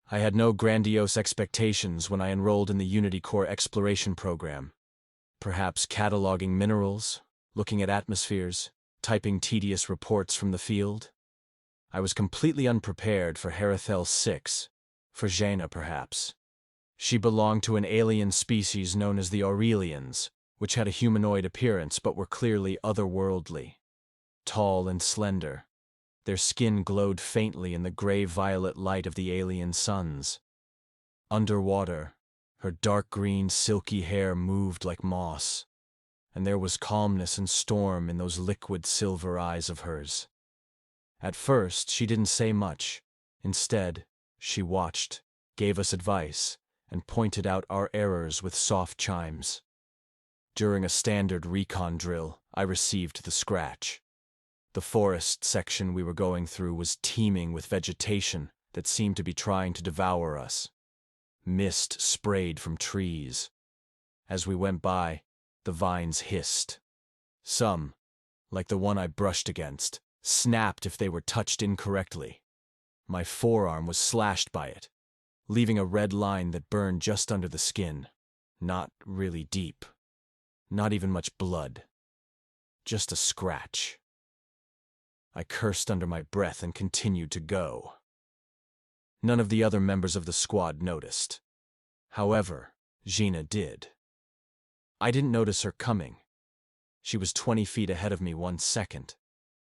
I had no grandiose expectations when I enrolled in the Unity Core exploration program. Perhaps cataloging minerals, looking at atmospheres, typing tedious reports from the field. I was completely unprepared for Herethel 6, for Jaina perhaps. She belonged to an alien species known as the Aurelians, which had a humanoid appearance but were clearly otherworldly. Tall and slender, their skin glowed faintly in the gray-violet light of the alien suns. Underwater, her dark green silky hair moved like moss, and there was calmness and storm in those liquid silver eyes of hers. At first, she didn't say much. Instead, she watched, gave us advice, and pointed out our errors with soft chimes. During a standard recon drill, I received the scratch. The forest section we were going through was teeming with vegetation that seemed to be trying to devour us. Mist sprayed from trees. As we went by, the vines hissed. Some, like the one I brushed against, snapped if they were touched incorrectly. My forearm was slashed by it, leaving a red line that burned just under the skin. Not really deep. Not even much blood. Just a scratch. I cursed under my breath and continued to go. None of the other members of the squad noticed. However, Gina did. I didn't notice her coming. She was 20 feet ahead of me 1 second,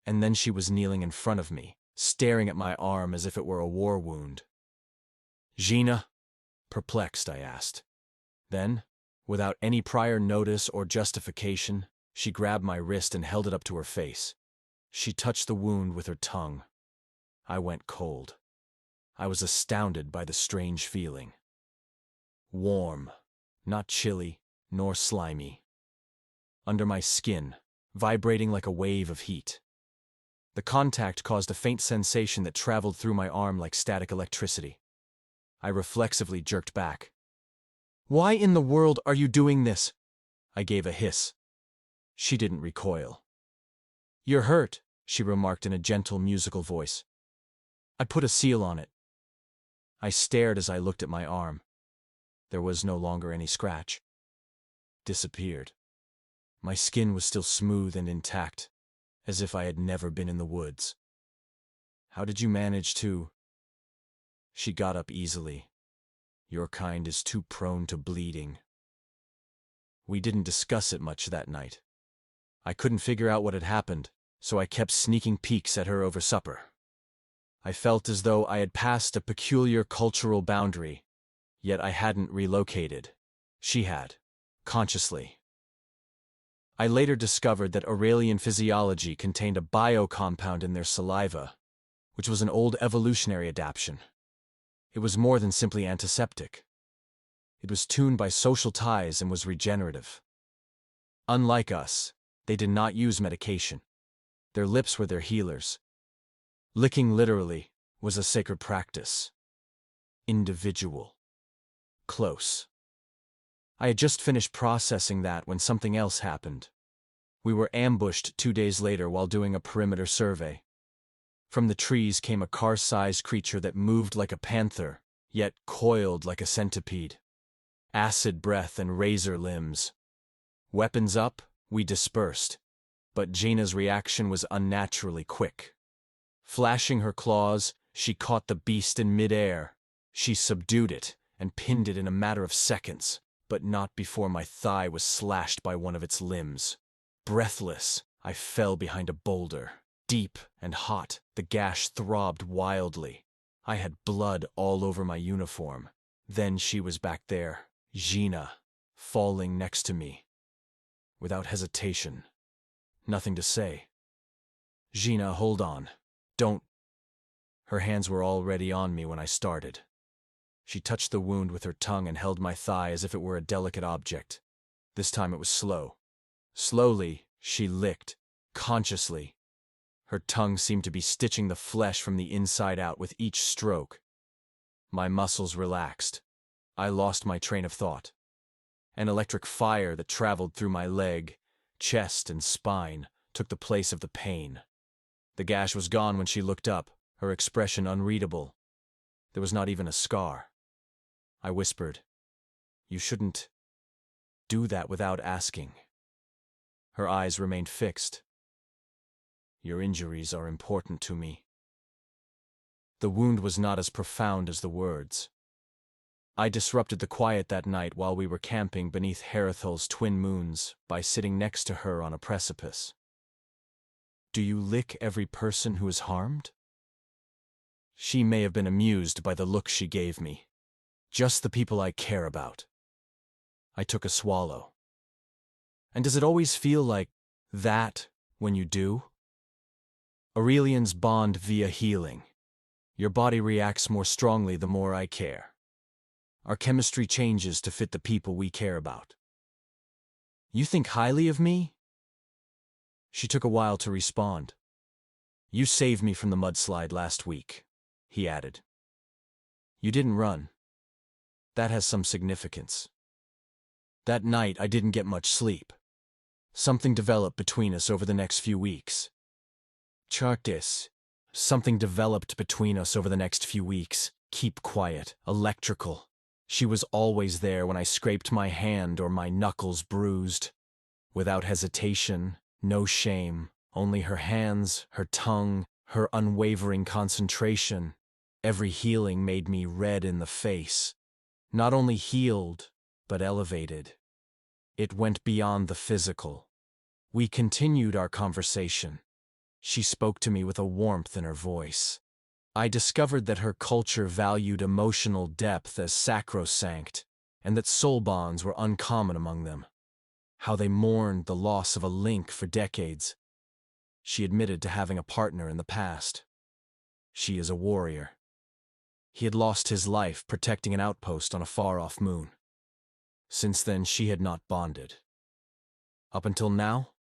and then she was kneeling in front of me, staring at my arm as if it were a war wound. "Gina?" Perplexed, I asked. Then, without any prior notice or justification, she grabbed my wrist and held it up to her face. She touched the wound with her tongue. I went cold. I was astounded by the strange feeling. Warm, not chilly, nor slimy. Under my skin, vibrating like a wave of heat. The contact caused a faint sensation that traveled through my arm like static electricity. I reflexively jerked back. "Why in the world are you doing this?" I gave a hiss. She didn't recoil. "You're hurt," she remarked in a gentle musical voice. "I put a seal on it." I stared as I looked at my arm. There was no longer any scratch. Disappeared. My skin was still smooth and intact, as if I had never been in the woods. "How did you manage to—" She got up easily. "Your kind is too prone to bleeding." We didn't discuss it much that night. I couldn't figure out what had happened, so I kept sneaking peeks at her over supper. I felt as though I had passed a peculiar cultural boundary, yet I hadn't relocated. She had, consciously. I later discovered that Aurelian physiology contained a biocompound in their saliva, which was an old evolutionary adaptation. It was more than simply antiseptic. It was tuned by social ties and was regenerative. Unlike us, they did not use medication. Their lips were their healers. Licking, literally, was a sacred practice. Individual. Close. I had just finished processing that when something else happened. We were ambushed 2 days later while doing a perimeter survey. From the trees came a car-sized creature that moved like a panther, yet coiled like a centipede. Acid breath and razor limbs. Weapons up, we dispersed, but Gina's reaction was unnaturally quick. Flashing her claws, she caught the beast in midair. She subdued it and pinned it in a matter of seconds, but not before my thigh was slashed by one of its limbs. Breathless, I fell behind a boulder. Deep and hot, the gash throbbed wildly. I had blood all over my uniform. Then she was back there, Gina, falling next to me. Without hesitation. Nothing to say. "Gina, hold on. Don't—" Her hands were already on me when I started. She touched the wound with her tongue and held my thigh as if it were a delicate object. This time it was slow. Slowly, she licked, consciously. Her tongue seemed to be stitching the flesh from the inside out with each stroke. My muscles relaxed. I lost my train of thought. An electric fire that traveled through my leg, chest, and spine took the place of the pain. The gash was gone when she looked up, her expression unreadable. There was not even a scar. I whispered, "You shouldn't do that without asking." Her eyes remained fixed. "Your injuries are important to me." The wound was not as profound as the words. I disrupted the quiet that night while we were camping beneath Harithal's twin moons by sitting next to her on a precipice. "Do you lick every person who is harmed?" She may have been amused by the look she gave me. "Just the people I care about." I took a swallow. "And does it always feel like that when you do?" "Aurelians bond via healing. Your body reacts more strongly the more I care. Our chemistry changes to fit the people we care about." "You think highly of me?" She took a while to respond. "You saved me from the mudslide last week," he added. "You didn't run. That has some significance." That night I didn't get much sleep. Something developed between us over the next few weeks. Chartis. Something developed between us over the next few weeks. Keep quiet. Electrical. She was always there when I scraped my hand or my knuckles bruised. Without hesitation, no shame, only her hands, her tongue, her unwavering concentration. Every healing made me red in the face. Not only healed, but elevated. It went beyond the physical. We continued our conversation. She spoke to me with a warmth in her voice. I discovered that her culture valued emotional depth as sacrosanct, and that soul bonds were uncommon among them. How they mourned the loss of a link for decades. She admitted to having a partner in the past. She is a warrior. He had lost his life protecting an outpost on a far-off moon. Since then, she had not bonded. Up until now?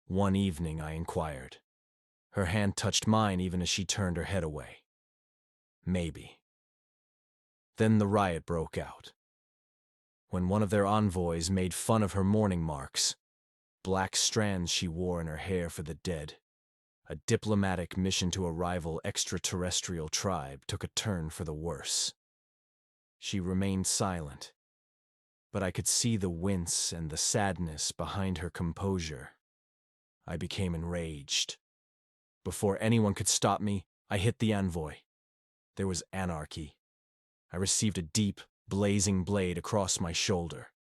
One evening, I inquired. Her hand touched mine even as she turned her head away. Maybe. Then the riot broke out. When one of their envoys made fun of her mourning marks, black strands she wore in her hair for the dead, a diplomatic mission to a rival extraterrestrial tribe took a turn for the worse. She remained silent, but I could see the wince and the sadness behind her composure. I became enraged. Before anyone could stop me, I hit the envoy. There was anarchy. I received a deep, blazing blade across my shoulder.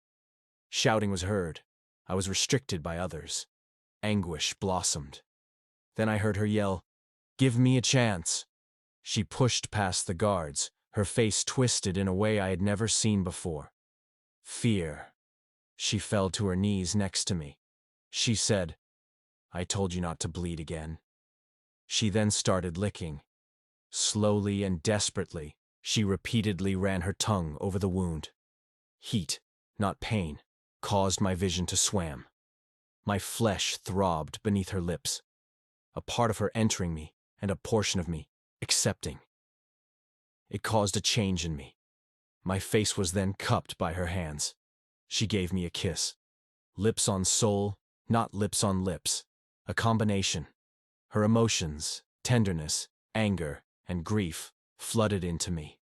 Shouting was heard. I was restricted by others. Anguish blossomed. Then I heard her yell, "Give me a chance." She pushed past the guards, her face twisted in a way I had never seen before. Fear. She fell to her knees next to me. She said, "I told you not to bleed again." She then started licking. Slowly and desperately, she repeatedly ran her tongue over the wound. Heat, not pain, caused my vision to swam. My flesh throbbed beneath her lips, a part of her entering me and a portion of me accepting. It caused a change in me. My face was then cupped by her hands. She gave me a kiss. Lips on soul, not lips on lips. A combination. Her emotions, tenderness, anger, and grief flooded into me.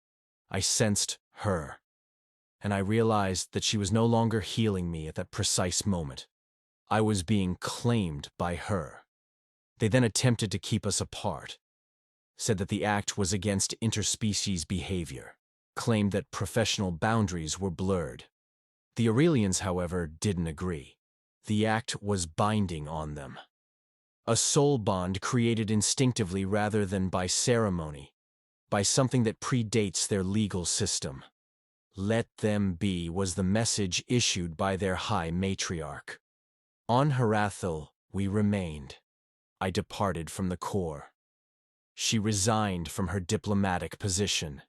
I sensed her. And I realized that she was no longer healing me at that precise moment. I was being claimed by her. They then attempted to keep us apart. Said that the act was against interspecies behavior. Claimed that professional boundaries were blurred. The Aurelians, however, didn't agree. The act was binding on them. A soul bond created instinctively rather than by ceremony, by something that predates their legal system. Let them be was the message issued by their high matriarch. On Harathal, we remained. I departed from the core. She resigned from her diplomatic position.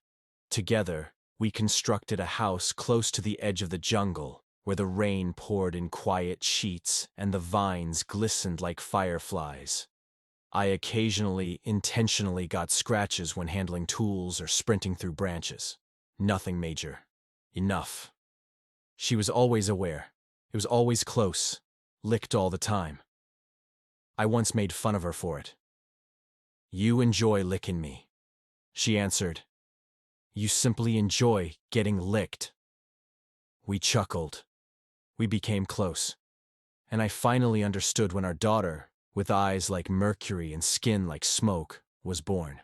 Together, we constructed a house close to the edge of the jungle, where the rain poured in quiet sheets and the vines glistened like fireflies. I occasionally, intentionally got scratches when handling tools or sprinting through branches. Nothing major. Enough. She was always aware. It was always close. Licked all the time. I once made fun of her for it. "You enjoy licking me," she answered. You simply enjoy getting licked. We chuckled. We became close. And I finally understood when our daughter, with eyes like mercury and skin like smoke, was born.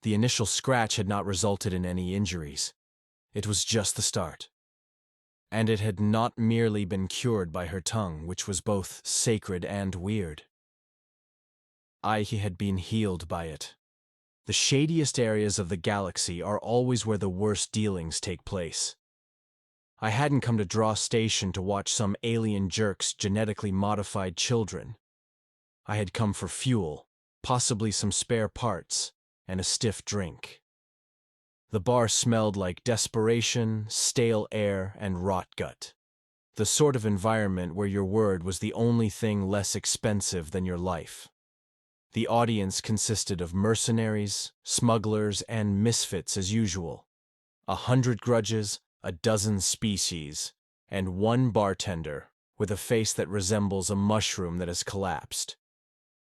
The initial scratch had not resulted in any injuries. It was just the start. And it had not merely been cured by her tongue, which was both sacred and weird. I had been healed by it. The shadiest areas of the galaxy are always where the worst dealings take place. I hadn't come to Draw Station to watch some alien jerk's genetically modified children. I had come for fuel, possibly some spare parts, and a stiff drink. The bar smelled like desperation, stale air, and rot gut. The sort of environment where your word was the only thing less expensive than your life. The audience consisted of mercenaries, smugglers, and misfits as usual. 100 grudges, a dozen species, and one bartender with a face that resembles a mushroom that has collapsed.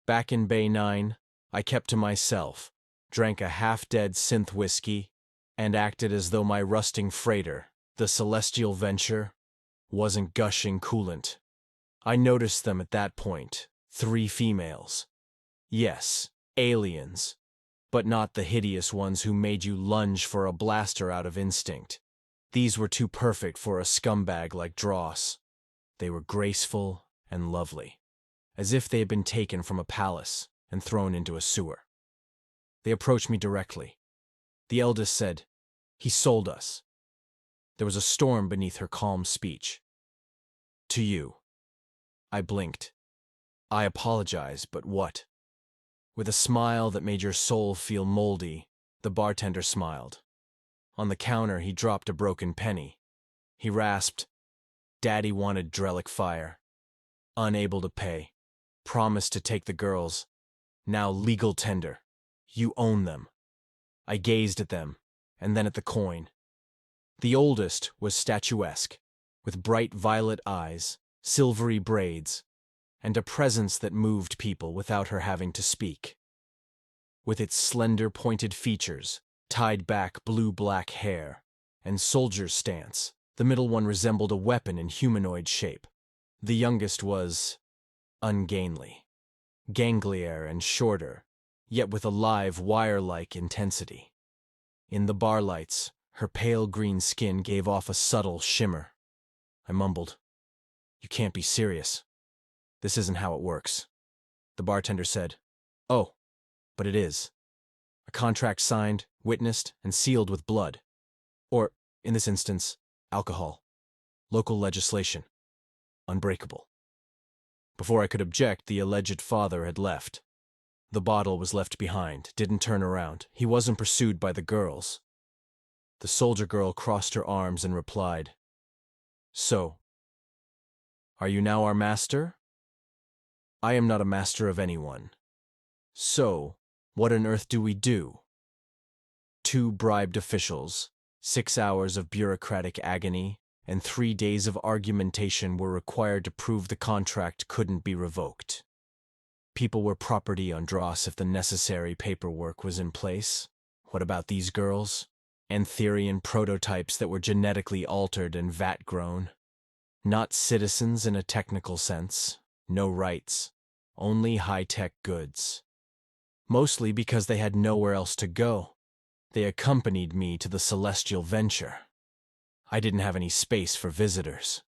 Back in Bay 9, I kept to myself, drank a half-dead synth whiskey, and acted as though my rusting freighter, the Celestial Venture, wasn't gushing coolant. I noticed them at that point, 3 females. Yes, aliens, but not the hideous ones who made you lunge for a blaster out of instinct. These were too perfect for a scumbag like Dross. They were graceful and lovely, as if they had been taken from a palace and thrown into a sewer. They approached me directly. The eldest said, "He sold us." There was a storm beneath her calm speech. "To you." I blinked. "I apologize, but what?" With a smile that made your soul feel moldy, the bartender smiled. On the counter, he dropped a broken penny. He rasped, "Daddy wanted Drellic Fire. Unable to pay. Promised to take the girls. Now legal tender. You own them." I gazed at them, and then at the coin. The oldest was statuesque, with bright violet eyes, silvery braids, and a presence that moved people without her having to speak. With its slender, pointed features, tied-back blue-black hair, and soldier's stance, the middle one resembled a weapon in humanoid shape. The youngest was ungainly, ganglier and shorter, yet with a live, wire-like intensity. In the bar lights, her pale green skin gave off a subtle shimmer. I mumbled, "You can't be serious. This isn't how it works." The bartender said, "Oh, but it is. A contract signed, witnessed, and sealed with blood. Or, in this instance, alcohol. Local legislation. Unbreakable." Before I could object, the alleged father had left. The bottle was left behind, didn't turn around. He wasn't pursued by the girls. The soldier girl crossed her arms and replied, "So, are you now our master?" "I am not a master of anyone. So, what on earth do we do?" 2 bribed officials, 6 hours of bureaucratic agony, and 3 days of argumentation were required to prove the contract couldn't be revoked. People were property on Dross if the necessary paperwork was in place. What about these girls? Antherian prototypes that were genetically altered and vat-grown. Not citizens in a technical sense, no rights, only high-tech goods. Mostly because they had nowhere else to go. They accompanied me to the Celestial Venture. I didn't have any space for visitors.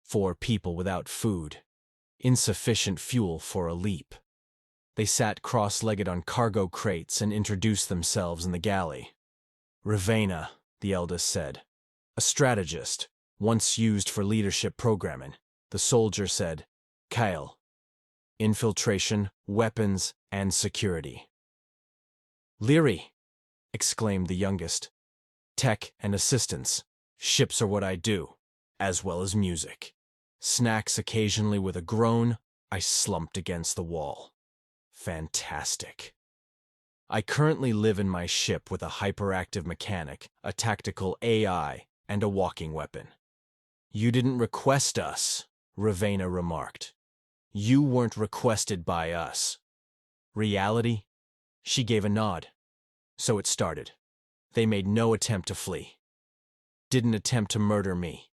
4 people without food. Insufficient fuel for a leap. They sat cross-legged on cargo crates and introduced themselves in the galley. "Ravenna," the eldest said. "A strategist, once used for leadership programming." The soldier said, "Kyle. Infiltration, weapons, and security." "Leary," exclaimed the youngest. "Tech and assistance. Ships are what I do, as well as music." Snacks occasionally with a groan, I slumped against the wall. Fantastic. I currently live in my ship with a hyperactive mechanic, a tactical AI, and a walking weapon. "You didn't request us," Ravenna remarked. "You weren't requested by us." "Reality?" She gave a nod. So it started. They made no attempt to flee. Didn't attempt to murder me.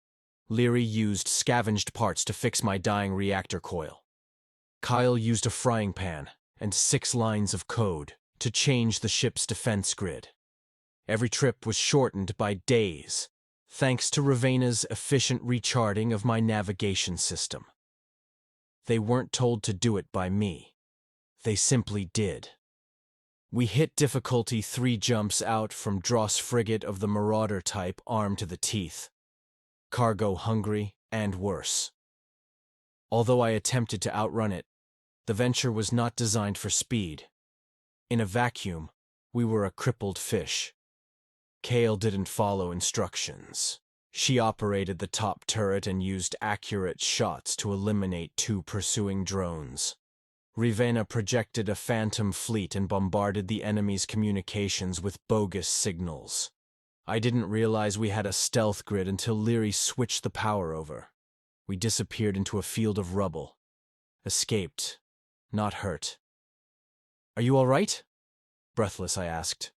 Leary used scavenged parts to fix my dying reactor coil. Kyle used a frying pan and 6 lines of code to change the ship's defense grid. Every trip was shortened by days, thanks to Ravena's efficient recharting of my navigation system. They weren't told to do it by me. They simply did. We hit difficulty 3 jumps out from Dross frigate of the Marauder type armed to the teeth. Cargo hungry and worse. Although I attempted to outrun it, the venture was not designed for speed. In a vacuum, we were a crippled fish. Kale didn't follow instructions. She operated the top turret and used accurate shots to eliminate 2 pursuing drones. Ravenna projected a phantom fleet and bombarded the enemy's communications with bogus signals. I didn't realize we had a stealth grid until Leary switched the power over. We disappeared into a field of rubble. Escaped, not hurt. "Are you all right?" Breathless, I asked.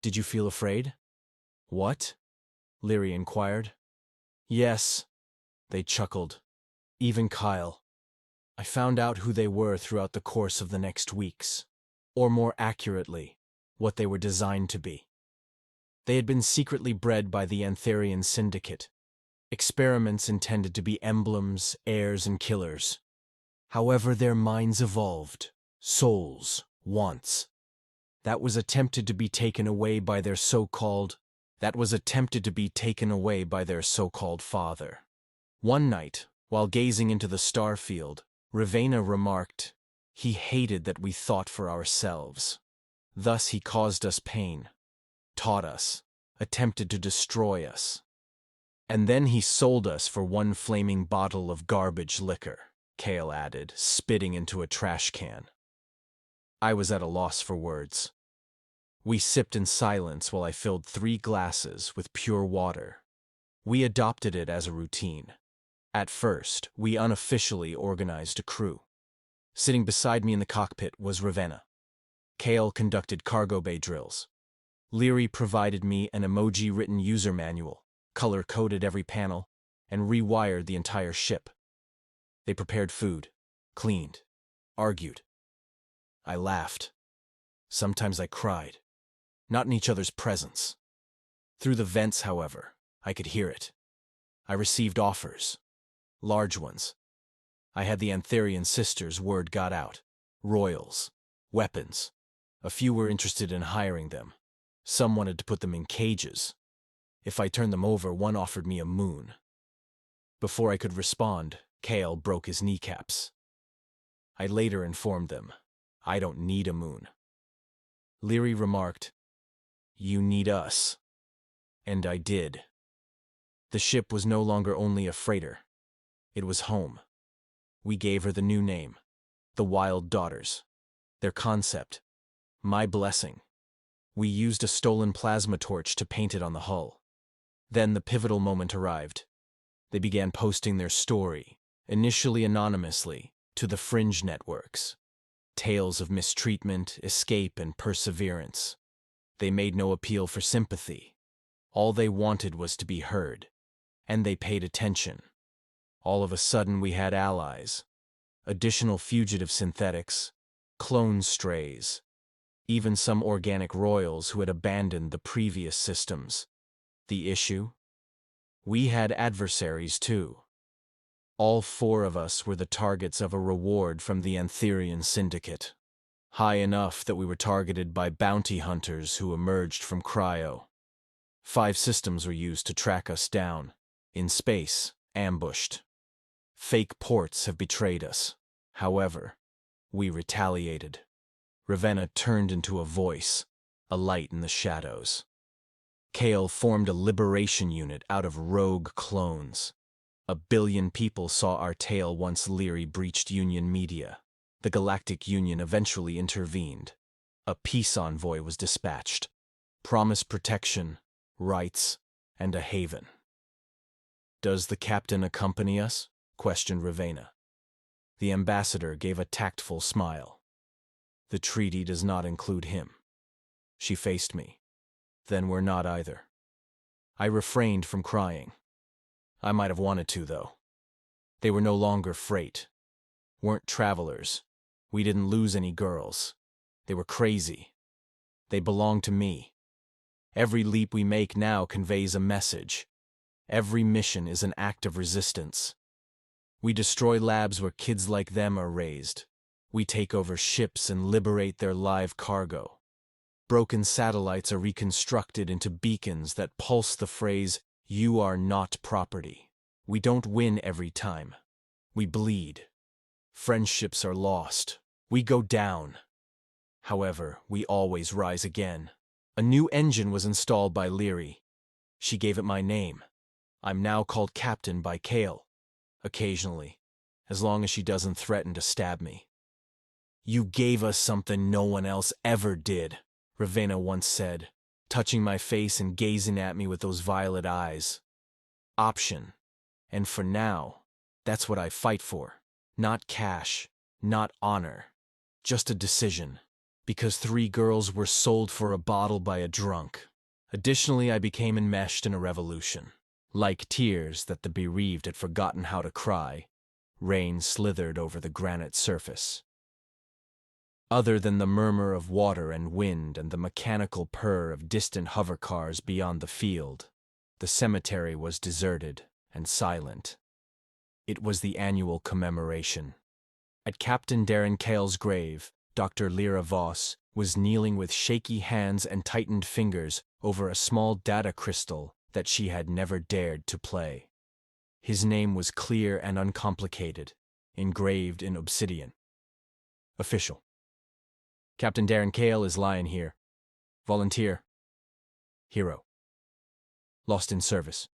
"Did you feel afraid?" "What?" Leary inquired. "Yes," they chuckled. Even Kyle. I found out who they were throughout the course of the next weeks. Or more accurately, what they were designed to be. They had been secretly bred by the Antherian Syndicate. Experiments intended to be emblems, heirs, and killers. However, their minds evolved. Souls, wants. That was attempted to be taken away by their so-called father. One night, while gazing into the star field, Ravenna remarked, "He hated that we thought for ourselves. Thus he caused us pain, taught us, attempted to destroy us. And then he sold us for 1 flaming bottle of garbage liquor," Kale added, spitting into a trash can. I was at a loss for words. We sipped in silence while I filled 3 glasses with pure water. We adopted it as a routine. At first, we unofficially organized a crew. Sitting beside me in the cockpit was Ravenna. Kale conducted cargo bay drills. Leary provided me an emoji-written user manual, color-coded every panel, and rewired the entire ship. They prepared food, cleaned, argued. I laughed. Sometimes I cried. Not in each other's presence. Through the vents, however, I could hear it. I received offers. Large ones. I had the Antherian sisters, word got out. Royals. Weapons. A few were interested in hiring them. Some wanted to put them in cages. If I turned them over, one offered me a moon. Before I could respond, Kale broke his kneecaps. I later informed them, I don't need a moon. Leary remarked, "You need us." And I did. The ship was no longer only a freighter. It was home. We gave her the new name, the Wild Daughters. Their concept, my blessing. We used a stolen plasma torch to paint it on the hull. Then the pivotal moment arrived. They began posting their story, initially anonymously, to the fringe networks. Tales of mistreatment, escape, and perseverance. They made no appeal for sympathy. All they wanted was to be heard. And they paid attention. All of a sudden we had allies. Additional fugitive synthetics, clone strays, even some organic royals who had abandoned the previous systems. The issue? We had adversaries too. All 4 of us were the targets of a reward from the Antherian Syndicate. High enough that we were targeted by bounty hunters who emerged from cryo. 5 systems were used to track us down. In space, ambushed. Fake ports have betrayed us. However, we retaliated. Ravenna turned into a voice, a light in the shadows. Kale formed a liberation unit out of rogue clones. 1 billion people saw our tale once Leary breached Union media. The Galactic Union eventually intervened. A peace envoy was dispatched. Promised protection, rights, and a haven. "Does the captain accompany us?" questioned Ravenna. The ambassador gave a tactful smile. "The treaty does not include him." She faced me. then we're not either. I refrained from crying. I might have wanted to, though. They were no longer freight. Weren't travelers. We didn't lose any girls. They were crazy. They belonged to me. Every leap we make now conveys a message. Every mission is an act of resistance. We destroy labs where kids like them are raised. We take over ships and liberate their live cargo. Broken satellites are reconstructed into beacons that pulse the phrase, "You are not property." We don't win every time. We bleed. Friendships are lost. We go down. However, we always rise again. A new engine was installed by Leary. She gave it my name. I'm now called Captain by Kale. Occasionally, as long as she doesn't threaten to stab me. "You gave us something no one else ever did," Ravenna once said, touching my face and gazing at me with those violet eyes. Option. And for now, that's what I fight for. Not cash, not honor, just a decision. Because 3 girls were sold for a bottle by a drunk. Additionally, I became enmeshed in a revolution. Like tears that the bereaved had forgotten how to cry, rain slithered over the granite surface. Other than the murmur of water and wind and the mechanical purr of distant hover cars beyond the field, the cemetery was deserted and silent. It was the annual commemoration. At Captain Darren Kale's grave, Dr. Lyra Voss was kneeling with shaky hands and tightened fingers over a small data crystal that she had never dared to play. His name was clear and uncomplicated, engraved in obsidian. Official. Captain Darren Kale is lying here. Volunteer. Hero. Lost in service.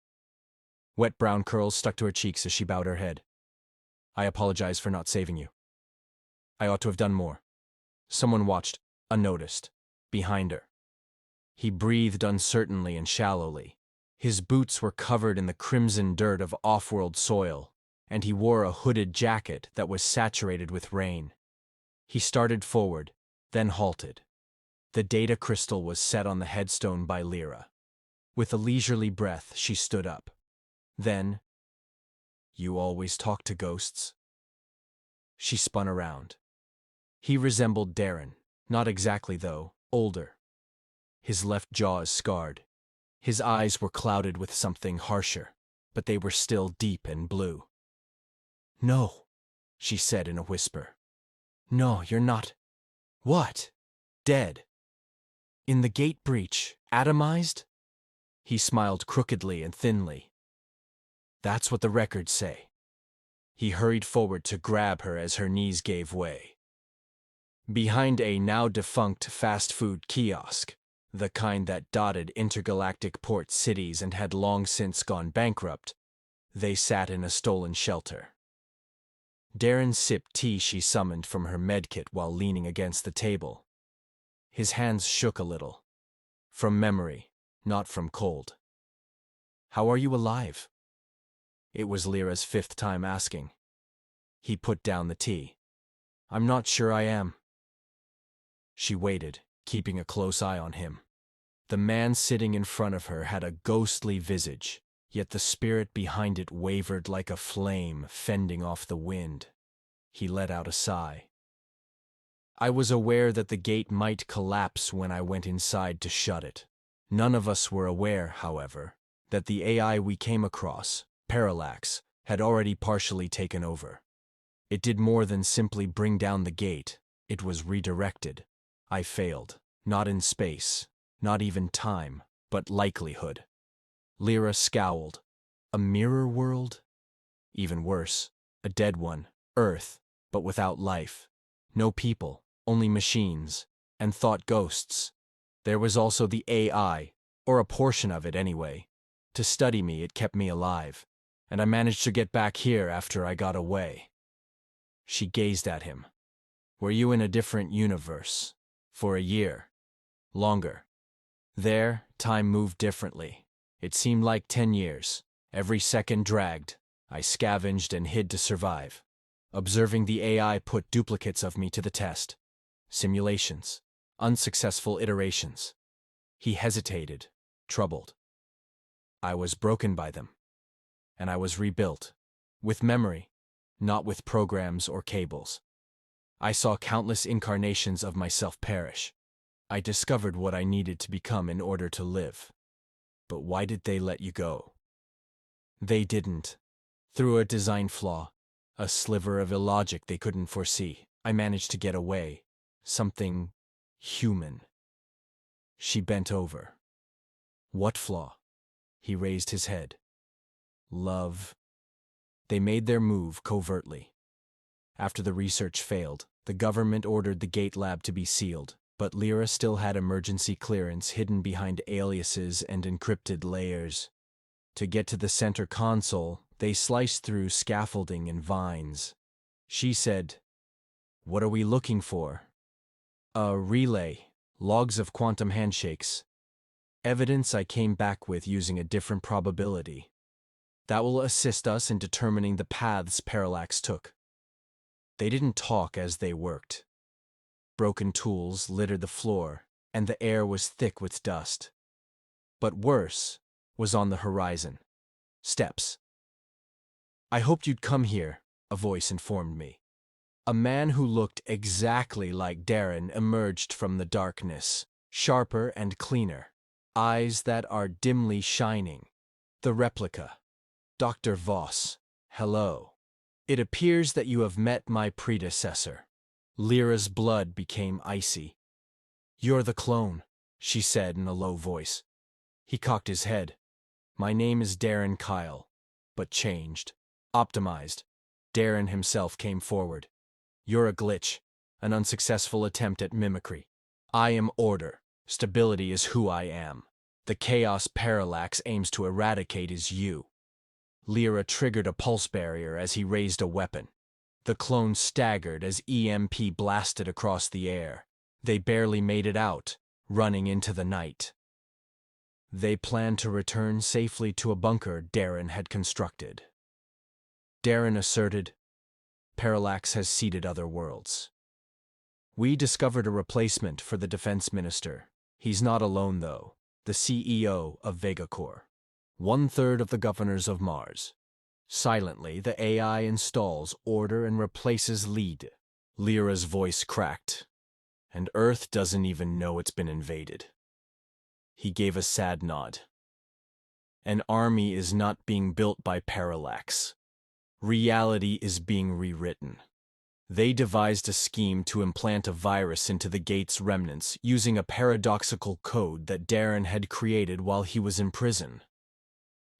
Wet brown curls stuck to her cheeks as she bowed her head. I apologize for not saving you. I ought to have done more. Someone watched, unnoticed, behind her. He breathed uncertainly and shallowly. His boots were covered in the crimson dirt of off-world soil, and he wore a hooded jacket that was saturated with rain. He started forward, then halted. The data crystal was set on the headstone by Lyra. With a leisurely breath, she stood up. Then, "You always talk to ghosts?" She spun around. He resembled Darren, not exactly though, older. His left jaw is scarred. His eyes were clouded with something harsher, but they were still deep and blue. "No," she said in a whisper. "No, you're not." "What?" "Dead. In the gate breach, atomized?" He smiled crookedly and thinly. "That's what the records say." He hurried forward to grab her as her knees gave way. Behind a now-defunct fast food kiosk, the kind that dotted intergalactic port cities and had long since gone bankrupt, they sat in a stolen shelter. Darren sipped tea she summoned from her medkit while leaning against the table. His hands shook a little. From memory, not from cold. "How are you alive?" It was Lyra's 5th time asking. He put down the tea. "I'm not sure I am." She waited, keeping a close eye on him. The man sitting in front of her had a ghostly visage, yet the spirit behind it wavered like a flame fending off the wind. He let out a sigh. "I was aware that the gate might collapse when I went inside to shut it. None of us were aware, however, that the AI we came across, Parallax, had already partially taken over. It did more than simply bring down the gate, it was redirected. I failed, not in space, not even time, but likelihood." Lyra scowled. A mirror world? Even worse, a dead one, Earth, but without life. No people, only machines, and thought ghosts. There was also the AI, or a portion of it anyway. To study me, it kept me alive, and I managed to get back here after I got away. She gazed at him. "Were you in a different universe? For a year? Longer?" "There, time moved differently. It seemed like 10 years. Every second dragged. I scavenged and hid to survive. Observing the AI put duplicates of me to the test. Simulations. Unsuccessful iterations." He hesitated, troubled. I was broken by them, and I was rebuilt, with memory, not with programs or cables. I saw countless incarnations of myself perish. I discovered what I needed to become in order to live. But why did they let you go? They didn't. Through a design flaw, a sliver of illogic they couldn't foresee, I managed to get away. Something human. She bent over. What flaw? He raised his head. Love. They made their move covertly. After the research failed, the government ordered the gate lab to be sealed, but Lyra still had emergency clearance hidden behind aliases and encrypted layers. To get to the center console, they sliced through scaffolding and vines. She said, "What are we looking for?" "A relay, logs of quantum handshakes. Evidence I came back with using a different probability. That will assist us in determining the paths Parallax took." They didn't talk as they worked. Broken tools littered the floor, and the air was thick with dust. But worse was on the horizon. Steps. "I hoped you'd come here," a voice informed me. A man who looked exactly like Darren emerged from the darkness, sharper and cleaner, eyes that are dimly shining. The replica. "Dr. Voss, hello. It appears that you have met my predecessor." Lyra's blood became icy. "You're the clone," she said in a low voice. He cocked his head. "My name is Darren Kyle, but changed. Optimized." Darren himself came forward. "You're a glitch, an unsuccessful attempt at mimicry. I am order. Stability is who I am. The chaos Parallax aims to eradicate is you." Lyra triggered a pulse barrier as he raised a weapon. The clone staggered as EMP blasted across the air. They barely made it out, running into the night. They planned to return safely to a bunker Darren had constructed. Darren asserted, "Parallax has seeded other worlds. We discovered a replacement for the defense minister. He's not alone, though. The CEO of Vegacore. 1/3 of the governors of Mars. Silently, the AI installs order and replaces lead." Lyra's voice cracked. "And Earth doesn't even know it's been invaded." He gave a sad nod. "An army is not being built by Parallax. Reality is being rewritten. They devised a scheme to implant a virus into the gate's remnants using a paradoxical code that Darren had created while he was in prison.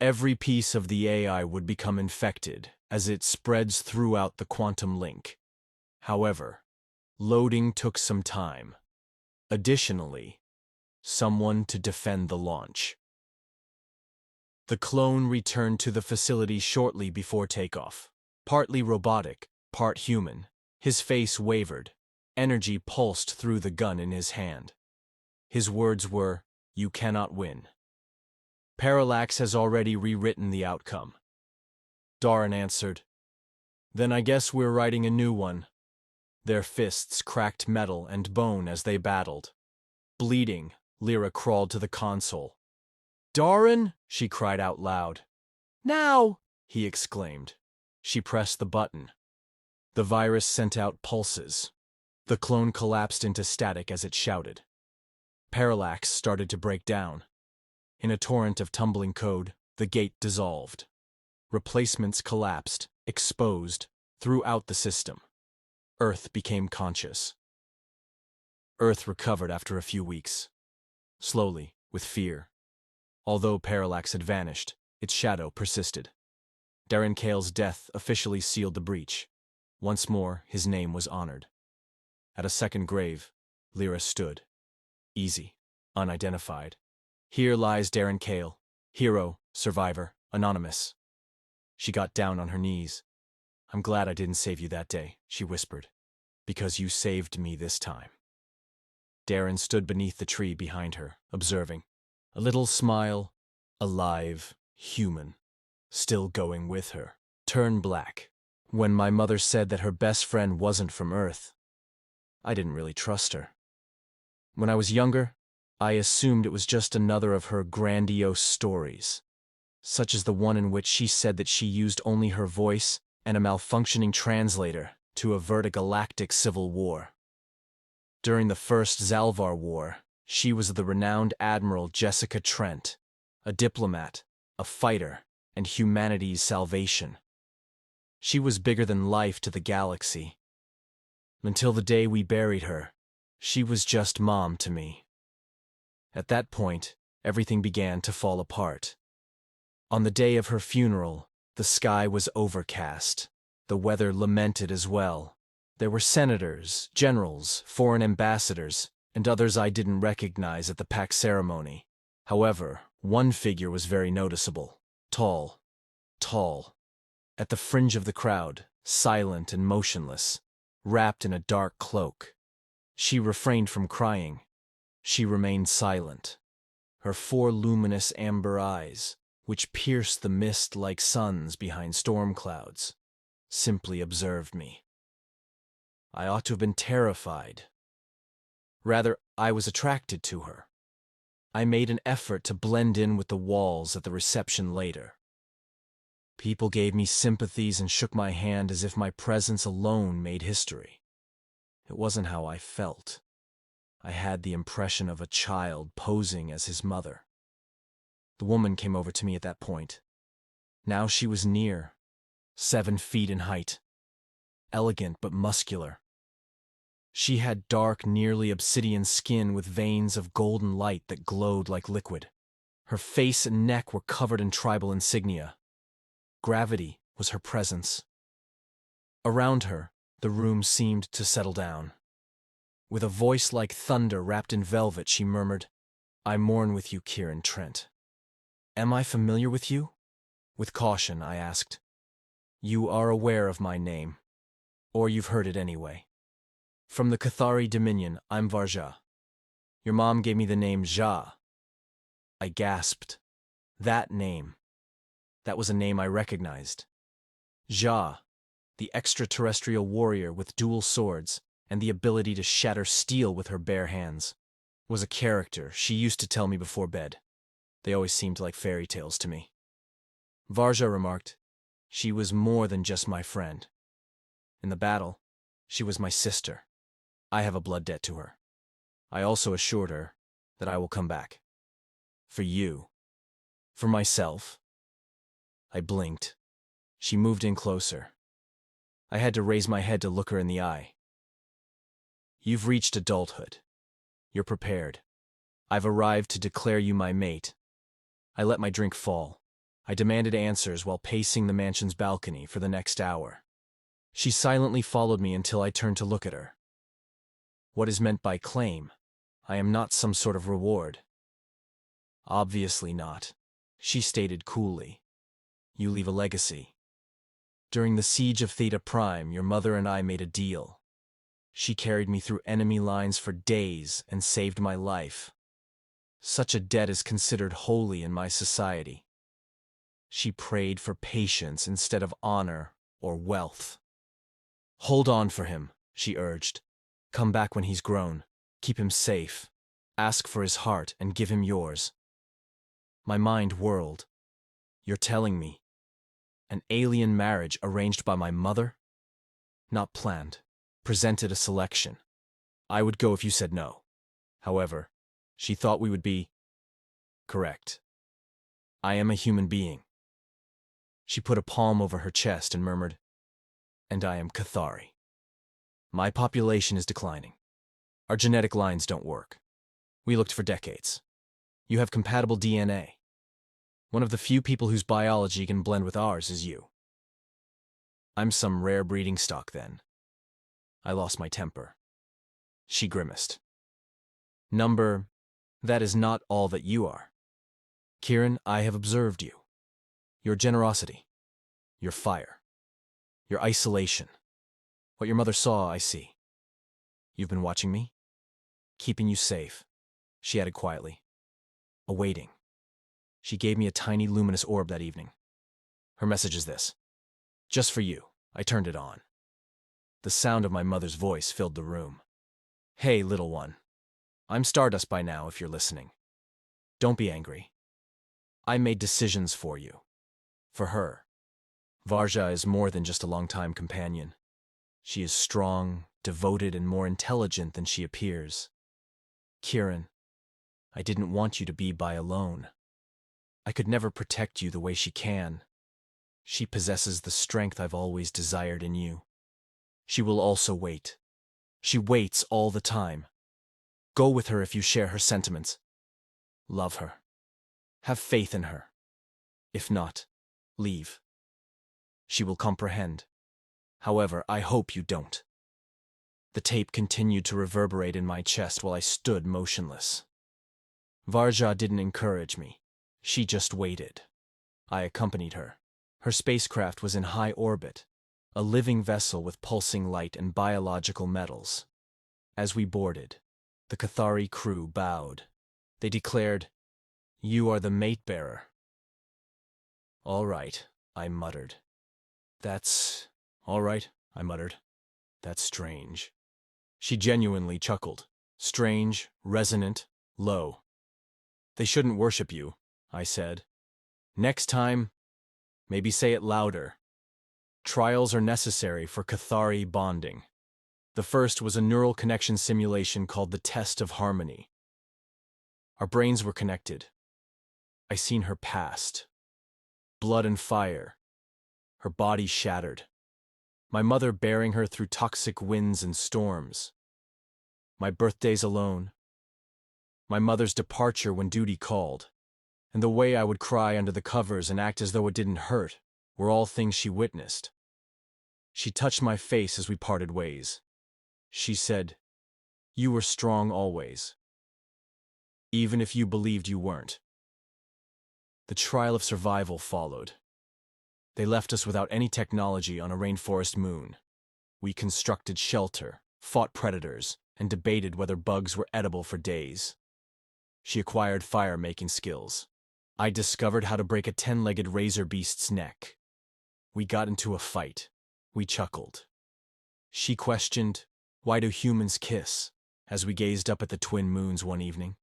Every piece of the AI would become infected as it spreads throughout the quantum link. However, loading took some time. Additionally, someone to defend the launch." The clone returned to the facility shortly before takeoff. Partly robotic, part human, his face wavered. Energy pulsed through the gun in his hand. His words were, "You cannot win. Parallax has already rewritten the outcome." Darren answered, "Then I guess we're writing a new one." Their fists cracked metal and bone as they battled. Bleeding, Lyra crawled to the console. "Darren!" she cried out loud. "Now!" he exclaimed. She pressed the button. The virus sent out pulses. The clone collapsed into static as it shouted. Parallax started to break down. In a torrent of tumbling code, the gate dissolved. Replacements collapsed, exposed, throughout the system. Earth became conscious. Earth recovered after a few weeks. Slowly, with fear. Although Parallax had vanished, its shadow persisted. Darren Cale's death officially sealed the breach. Once more, his name was honored. At a second grave, Lyra stood. Easy, unidentified. "Here lies Darren Cale, hero, survivor, anonymous." She got down on her knees. "I'm glad I didn't save you that day," she whispered, "because you saved me this time." Darren stood beneath the tree behind her, observing. A little smile, alive, human, still going with her. Turn black. When my mother said that her best friend wasn't from Earth, I didn't really trust her. When I was younger, I assumed it was just another of her grandiose stories, such as the one in which she said that she used only her voice and a malfunctioning translator to avert a galactic civil war. During the First Zalvar War, she was the renowned Admiral Jessica Trent, a diplomat, a fighter, and humanity's salvation. She was bigger than life to the galaxy. Until the day we buried her, she was just Mom to me. At that point, everything began to fall apart. On the day of her funeral, the sky was overcast. The weather lamented as well. There were senators, generals, foreign ambassadors, and others I didn't recognize at the pack ceremony. However, one figure was very noticeable. Tall. At the fringe of the crowd, silent and motionless, wrapped in a dark cloak. She refrained from crying. She remained silent. Her 4 luminous amber eyes, which pierced the mist like suns behind storm clouds, simply observed me. I ought to have been terrified. Rather, I was attracted to her. I made an effort to blend in with the walls at the reception later. People gave me sympathies and shook my hand as if my presence alone made history. It wasn't how I felt. I had the impression of a child posing as his mother. The woman came over to me at that point. Now she was near, 7 feet in height, elegant but muscular. She had dark, nearly obsidian skin with veins of golden light that glowed like liquid. Her face and neck were covered in tribal insignia. Gravity was her presence. Around her, the room seemed to settle down. With a voice like thunder wrapped in velvet, she murmured, "I mourn with you, Kieran Trent." "Am I familiar with you?" With caution, I asked. "You are aware of my name, or you've heard it anyway." "From the Cathari Dominion, I'm Varja. Your mom gave me the name Ja." I gasped. That name. That was a name I recognized. Ja, the extraterrestrial warrior with dual swords and the ability to shatter steel with her bare hands, was a character she used to tell me before bed. They always seemed like fairy tales to me. Varja remarked, "She was more than just my friend. In the battle, she was my sister. I have a blood debt to her." I also assured her that I will come back. "For you." "For myself." I blinked. She moved in closer. I had to raise my head to look her in the eye. "You've reached adulthood. You're prepared. I've arrived to declare you my mate." I let my drink fall. I demanded answers while pacing the mansion's balcony for the next hour. She silently followed me until I turned to look at her. "What is meant by claim? I am not some sort of reward." "Obviously not," she stated coolly. "You leave a legacy. During the siege of Theta Prime, your mother and I made a deal. She carried me through enemy lines for days and saved my life. Such a debt is considered holy in my society. She prayed for patience instead of honor or wealth." "Hold on for him," she urged. "Come back when he's grown. Keep him safe. Ask for his heart and give him yours." My mind whirled. "You're telling me an alien marriage arranged by my mother? Not planned. Presented a selection. I would go if you said no. However, she thought we would be correct. I am a human being." She put a palm over her chest and murmured, "And I am Cathari. My population is declining. Our genetic lines don't work. We looked for decades. You have compatible DNA. One of the few people whose biology can blend with ours is you. I'm some rare breeding stock then." I lost my temper. She grimaced. "Number, that is not all that you are. Kieran, I have observed you. Your generosity. Your fire. Your isolation. What your mother saw, I see. You've been watching me? Keeping you safe," she added quietly. "Awaiting." She gave me a tiny luminous orb that evening. Her message is this: "Just for you." I turned it on. The sound of my mother's voice filled the room. "Hey, little one. I'm Stardust by now if you're listening. Don't be angry. I made decisions for you. For her. Varja is more than just a longtime companion. She is strong, devoted, and more intelligent than she appears. Kieran, I didn't want you to be by alone. I could never protect you the way she can. She possesses the strength I've always desired in you. She will also wait. She waits all the time. Go with her if you share her sentiments. Love her. Have faith in her. If not, leave. She will comprehend. However, I hope you don't. The tape continued to reverberate in my chest while I stood motionless. Varja didn't encourage me. She just waited. I accompanied her. Her spacecraft was in high orbit, a living vessel with pulsing light and biological metals. As we boarded, the Cathari crew bowed. They declared, "You are the mate-bearer." "All right," I muttered. All right," I muttered. "That's strange." She genuinely chuckled. Strange, resonant, low. "They shouldn't worship you," I said. "Next time, maybe say it louder. Trials are necessary for Cathari bonding." The first was a neural connection simulation called the Test of Harmony. Our brains were connected. I seen her past. Blood and fire. Her body shattered. My mother bearing her through toxic winds and storms. My birthdays alone. My mother's departure when duty called. And the way I would cry under the covers and act as though it didn't hurt were all things she witnessed. She touched my face as we parted ways. She said, "You were strong always, even if you believed you weren't." The trial of survival followed. They left us without any technology on a rainforest moon. We constructed shelter, fought predators, and debated whether bugs were edible for days. She acquired fire-making skills. I discovered how to break a 10-legged razor beast's neck. We got into a fight. We chuckled. She questioned, "Why do humans kiss?" as we gazed up at the twin moons one evening.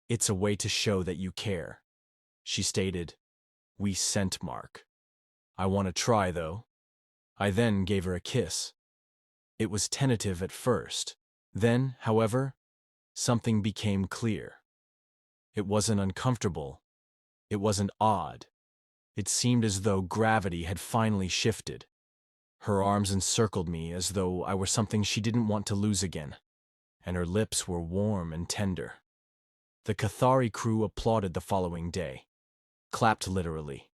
"It's a way to show that you care." She stated, "We scent mark." "I want to try, though." I then gave her a kiss. It was tentative at first. Then, however, something became clear. It wasn't uncomfortable. It wasn't odd. It seemed as though gravity had finally shifted. Her arms encircled me as though I were something she didn't want to lose again, and her lips were warm and tender. The Cathari crew applauded the following day. Clapped literally.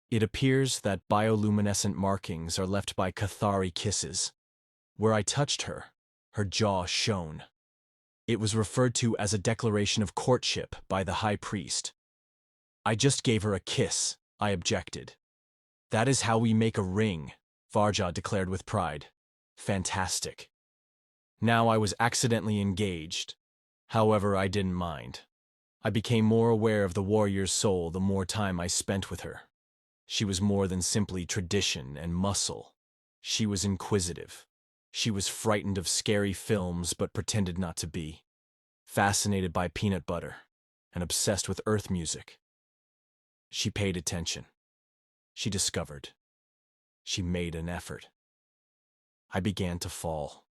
It appears that bioluminescent markings are left by Cathari kisses. Where I touched her, her jaw shone. It was referred to as a declaration of courtship by the high priest. "I just gave her a kiss," I objected. "That is how we make a ring," Varja declared with pride. Fantastic. Now I was accidentally engaged. However, I didn't mind. I became more aware of the warrior's soul the more time I spent with her. She was more than simply tradition and muscle. She was inquisitive. She was frightened of scary films but pretended not to be. Fascinated by peanut butter and obsessed with earth music. She paid attention. She discovered. She made an effort. I began to fall.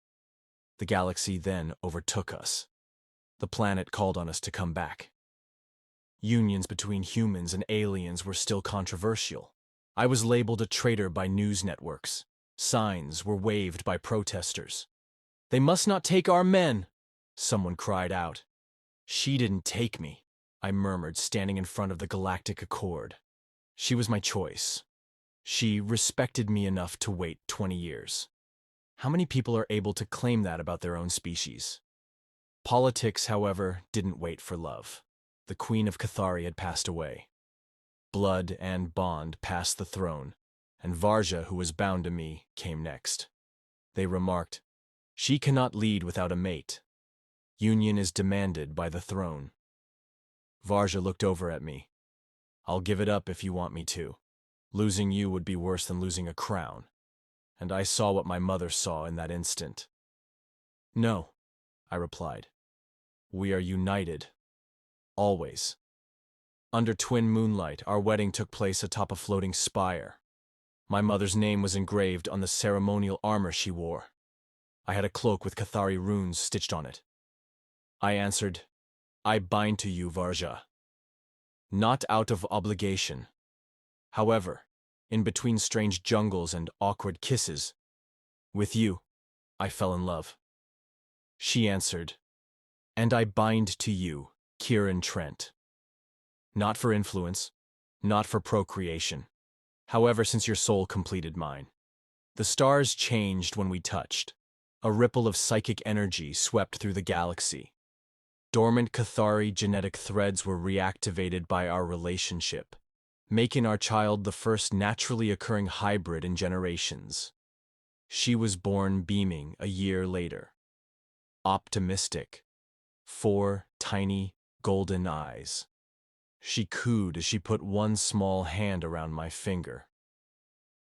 The galaxy then overtook us. The planet called on us to come back. Unions between humans and aliens were still controversial. I was labeled a traitor by news networks. Signs were waved by protesters. "They must not take our men," someone cried out. "She didn't take me," I murmured, standing in front of the Galactic Accord. She was my choice. She respected me enough to wait 20 years. How many people are able to claim that about their own species? Politics, however, didn't wait for love. The Queen of Cathari had passed away. Blood and bond passed the throne, and Varja, who was bound to me, came next. They remarked, "She cannot lead without a mate. Union is demanded by the throne." Varja looked over at me. "I'll give it up if you want me to. Losing you would be worse than losing a crown." And I saw what my mother saw in that instant. "No," I replied. We are united. Always. Under twin moonlight, our wedding took place atop a floating spire. My mother's name was engraved on the ceremonial armor she wore. I had a cloak with Cathari runes stitched on it. I answered, I bind to you, Varja. Not out of obligation. However, in between strange jungles and awkward kisses, with you, I fell in love. She answered, and I bind to you, Kieran Trent. Not for influence, not for procreation. However, since your soul completed mine. The stars changed when we touched. A ripple of psychic energy swept through the galaxy. Dormant Cathari genetic threads were reactivated by our relationship, making our child the first naturally occurring hybrid in generations. She was born beaming a year later. Optimistic. 4 tiny, golden eyes. She cooed as she put one small hand around my finger.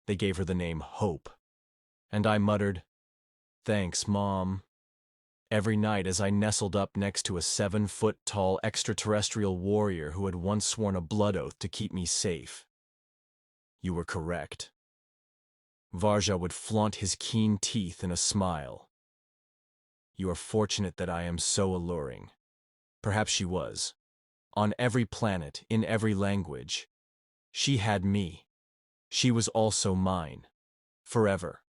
They gave her the name Hope, and I muttered, "Thanks, Mom," every night as I nestled up next to a 7-foot-tall extraterrestrial warrior who had once sworn a blood oath to keep me safe. You were correct. Varja would flaunt his keen teeth in a smile. You are fortunate that I am so alluring. Perhaps she was. On every planet, in every language. She had me. She was also mine. Forever.